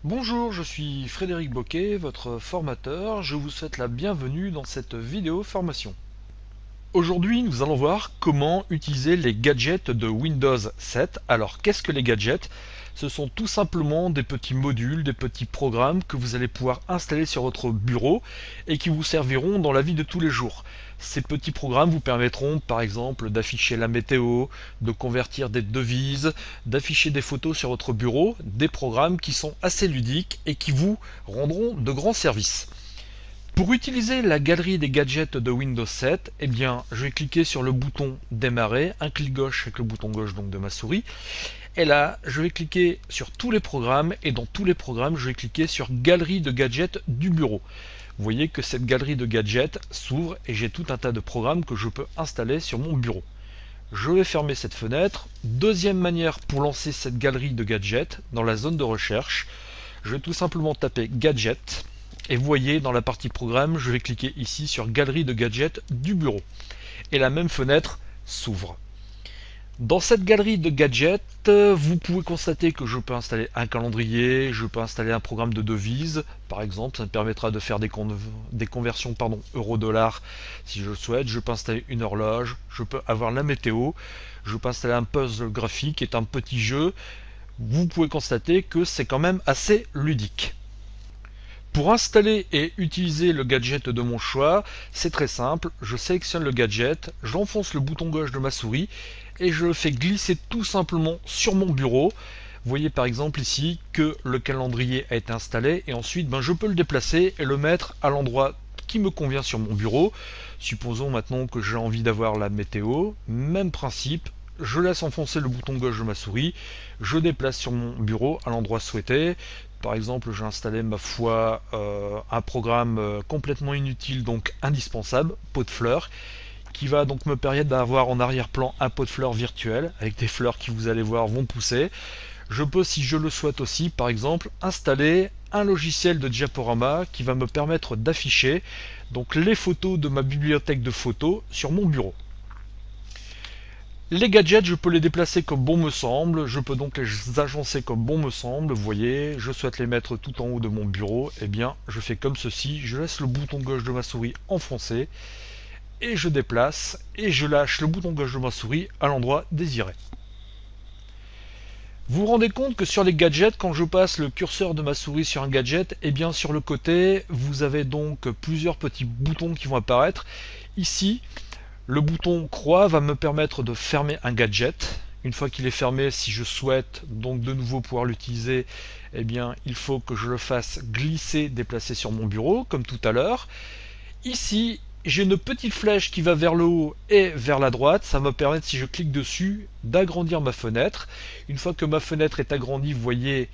Bonjour, je suis Frédéric Boquet, votre formateur. Je vous souhaite la bienvenue dans cette vidéo formation. Aujourd'hui, nous allons voir comment utiliser les gadgets de Windows 7. Alors, qu'est-ce que les gadgets? Ce sont tout simplement des petits modules, des petits programmes que vous allez pouvoir installer sur votre bureau et qui vous serviront dans la vie de tous les jours. Ces petits programmes vous permettront par exemple d'afficher la météo, de convertir des devises, d'afficher des photos sur votre bureau, des programmes qui sont assez ludiques et qui vous rendront de grands services. Pour utiliser la galerie des gadgets de Windows 7, eh bien, je vais cliquer sur le bouton démarrer, un clic gauche avec le bouton gauche donc de ma souris. Et là, je vais cliquer sur tous les programmes et dans tous les programmes, je vais cliquer sur galerie de gadgets du bureau. Vous voyez que cette galerie de gadgets s'ouvre et j'ai tout un tas de programmes que je peux installer sur mon bureau. Je vais fermer cette fenêtre. Deuxième manière pour lancer cette galerie de gadgets, dans la zone de recherche, je vais tout simplement taper gadget. Et vous voyez dans la partie programme, je vais cliquer ici sur galerie de gadgets du bureau. Et la même fenêtre s'ouvre. Dans cette galerie de gadgets, vous pouvez constater que je peux installer un calendrier, je peux installer un programme de devises, par exemple, ça me permettra de faire des conversions euro-dollar si je le souhaite, je peux installer une horloge, je peux avoir la météo, je peux installer un puzzle graphique qui est un petit jeu. Vous pouvez constater que c'est quand même assez ludique. Pour installer et utiliser le gadget de mon choix, c'est très simple, je sélectionne le gadget, j'enfonce le bouton gauche de ma souris et je le fais glisser tout simplement sur mon bureau. Vous voyez par exemple ici que le calendrier a été installé et ensuite je peux le déplacer et le mettre à l'endroit qui me convient sur mon bureau. Supposons maintenant que j'ai envie d'avoir la météo, même principe, je laisse enfoncer le bouton gauche de ma souris, je déplace sur mon bureau à l'endroit souhaité. Par exemple, j'ai installé ma foi un programme complètement inutile, donc indispensable, pot de fleurs, qui va donc me permettre d'avoir en arrière-plan un pot de fleurs virtuel, avec des fleurs qui vous allez voir vont pousser. Je peux, si je le souhaite aussi, par exemple, installer un logiciel de diaporama qui va me permettre d'afficher donc les photos de ma bibliothèque de photos sur mon bureau. Les gadgets, je peux les déplacer comme bon me semble, je peux donc les agencer comme bon me semble, vous voyez, je souhaite les mettre tout en haut de mon bureau, eh bien je fais comme ceci, je laisse le bouton gauche de ma souris enfoncé, et je déplace, et je lâche le bouton gauche de ma souris à l'endroit désiré. Vous vous rendez compte que sur les gadgets, quand je passe le curseur de ma souris sur un gadget, eh bien sur le côté, vous avez donc plusieurs petits boutons qui vont apparaître. Ici, le bouton croix va me permettre de fermer un gadget. Une fois qu'il est fermé, si je souhaite donc de nouveau pouvoir l'utiliser, eh bien il faut que je le fasse glisser, déplacer sur mon bureau, comme tout à l'heure. Ici, j'ai une petite flèche qui va vers le haut et vers la droite. Ça va me permettre, si je clique dessus, d'agrandir ma fenêtre. Une fois que ma fenêtre est agrandie, vous voyez,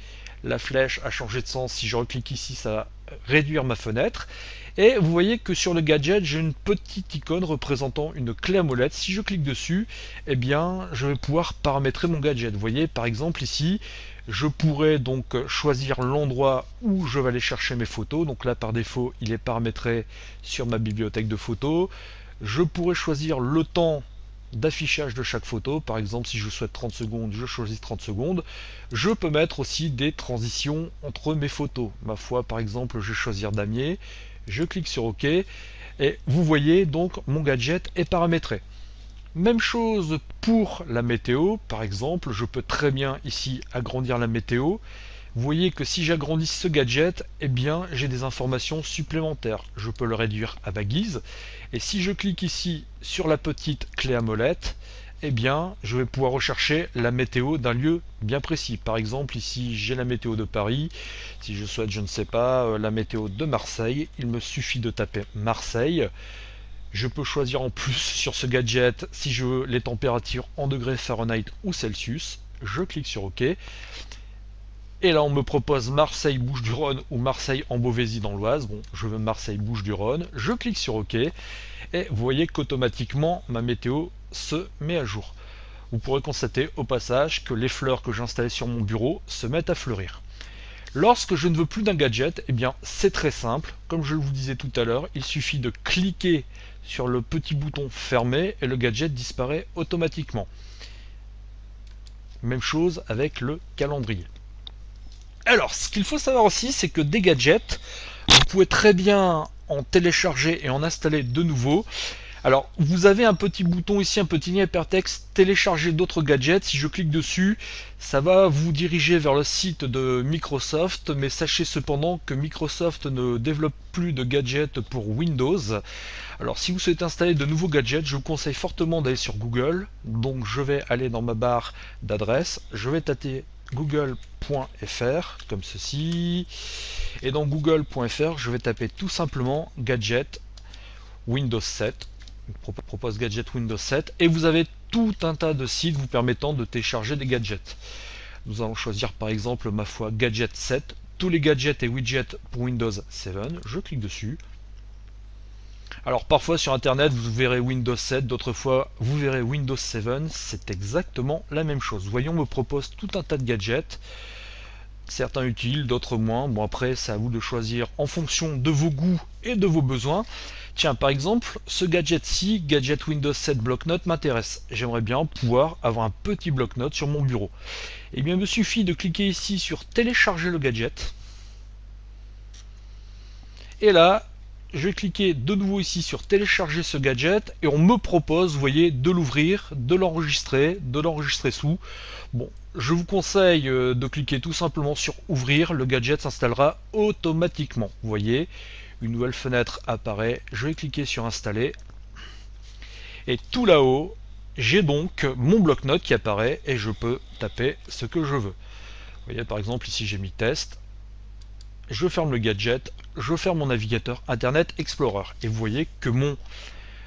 la flèche a changé de sens. Si je reclique ici, ça va réduire ma fenêtre. Et vous voyez que sur le gadget, j'ai une petite icône représentant une clé à molette. Si je clique dessus, eh bien, je vais pouvoir paramétrer mon gadget. Vous voyez, par exemple ici, je pourrais donc choisir l'endroit où je vais aller chercher mes photos. Donc là, par défaut, il est paramétré sur ma bibliothèque de photos. Je pourrais choisir le temps d'affichage de chaque photo. Par exemple, si je souhaite 30 secondes, je choisis 30 secondes. Je peux mettre aussi des transitions entre mes photos. Ma foi, par exemple, je vais choisir damier. Je clique sur OK. Et vous voyez donc mon gadget est paramétré. Même chose pour la météo, par exemple, je peux très bien ici agrandir la météo. Vous voyez que si j'agrandis ce gadget, eh bien j'ai des informations supplémentaires. Je peux le réduire à ma guise. Et si je clique ici sur la petite clé à molette, eh bien je vais pouvoir rechercher la météo d'un lieu bien précis. Par exemple, ici j'ai la météo de Paris. Si je souhaite, je ne sais pas, la météo de Marseille, il me suffit de taper Marseille. Je peux choisir en plus sur ce gadget si je veux les températures en degrés Fahrenheit ou Celsius. Je clique sur OK. Et là, on me propose Marseille-Bouches-du-Rhône ou Marseille en Beauvaisis dans l'Oise. Bon, je veux Marseille-Bouches-du-Rhône. Je clique sur OK. Et vous voyez qu'automatiquement, ma météo se met à jour. Vous pourrez constater au passage que les fleurs que j'ai installées sur mon bureau se mettent à fleurir. Lorsque je ne veux plus d'un gadget, eh bien c'est très simple. Comme je vous disais tout à l'heure, il suffit de cliquer sur le petit bouton fermé et le gadget disparaît automatiquement. Même chose avec le calendrier. Alors, ce qu'il faut savoir aussi, c'est que des gadgets, vous pouvez très bien en télécharger et en installer de nouveaux. Alors, vous avez un petit bouton ici, un petit lien hypertexte, télécharger d'autres gadgets. Si je clique dessus, ça va vous diriger vers le site de Microsoft, mais sachez cependant que Microsoft ne développe plus de gadgets pour Windows. Alors, si vous souhaitez installer de nouveaux gadgets, je vous conseille fortement d'aller sur Google. Donc, je vais aller dans ma barre d'adresse, je vais taper google.fr comme ceci, et dans google.fr, je vais taper tout simplement gadget Windows 7. Propose gadget Windows 7 et vous avez tout un tas de sites vous permettant de télécharger des gadgets. Nous allons choisir par exemple ma foi gadget 7, tous les gadgets et widgets pour Windows 7, je clique dessus. Alors parfois sur internet vous verrez Windows 7, d'autres fois vous verrez Windows 7, c'est exactement la même chose. Voyons, me propose tout un tas de gadgets, certains utiles, d'autres moins. Bon, après c'est à vous de choisir en fonction de vos goûts et de vos besoins. Tiens, par exemple, ce gadget-ci, gadget Windows 7 bloc-notes, m'intéresse. J'aimerais bien pouvoir avoir un petit bloc-notes sur mon bureau. Eh bien, il me suffit de cliquer ici sur télécharger le gadget. Et là, je vais cliquer de nouveau ici sur télécharger ce gadget et on me propose, vous voyez, de l'ouvrir, de l'enregistrer sous. Bon, je vous conseille de cliquer tout simplement sur ouvrir, le gadget s'installera automatiquement. Vous voyez, une nouvelle fenêtre apparaît, je vais cliquer sur installer et tout là-haut j'ai donc mon bloc-notes qui apparaît et je peux taper ce que je veux. Vous voyez, par exemple ici j'ai mis test, je ferme le gadget, je ferme mon navigateur Internet Explorer et vous voyez que mon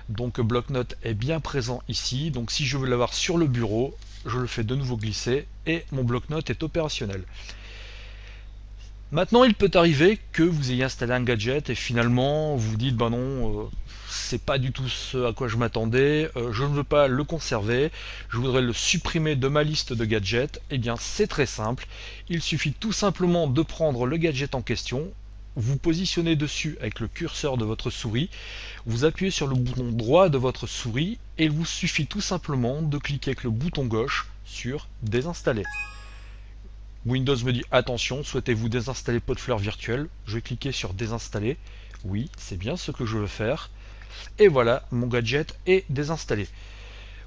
bloc-notes est bien présent ici. Donc si je veux l'avoir sur le bureau, je le fais de nouveau glisser et mon bloc-notes est opérationnel. Maintenant, il peut arriver que vous ayez installé un gadget et finalement vous dites bah non, c'est pas du tout ce à quoi je m'attendais, je ne veux pas le conserver, je voudrais le supprimer de ma liste de gadgets. Eh bien, c'est très simple, il suffit tout simplement de prendre le gadget en question, vous positionnez dessus avec le curseur de votre souris, vous appuyez sur le bouton droit de votre souris et il vous suffit tout simplement de cliquer avec le bouton gauche sur désinstaller. Windows me dit attention, souhaitez-vous désinstaller Potfleur virtuel? Je vais cliquer sur désinstaller. Oui, c'est bien ce que je veux faire. Et voilà, mon gadget est désinstallé.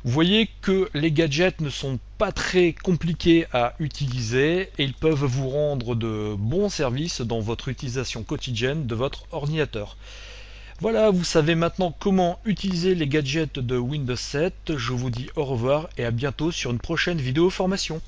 Vous voyez que les gadgets ne sont pas très compliqués à utiliser et ils peuvent vous rendre de bons services dans votre utilisation quotidienne de votre ordinateur. Voilà, vous savez maintenant comment utiliser les gadgets de Windows 7. Je vous dis au revoir et à bientôt sur une prochaine vidéo formation.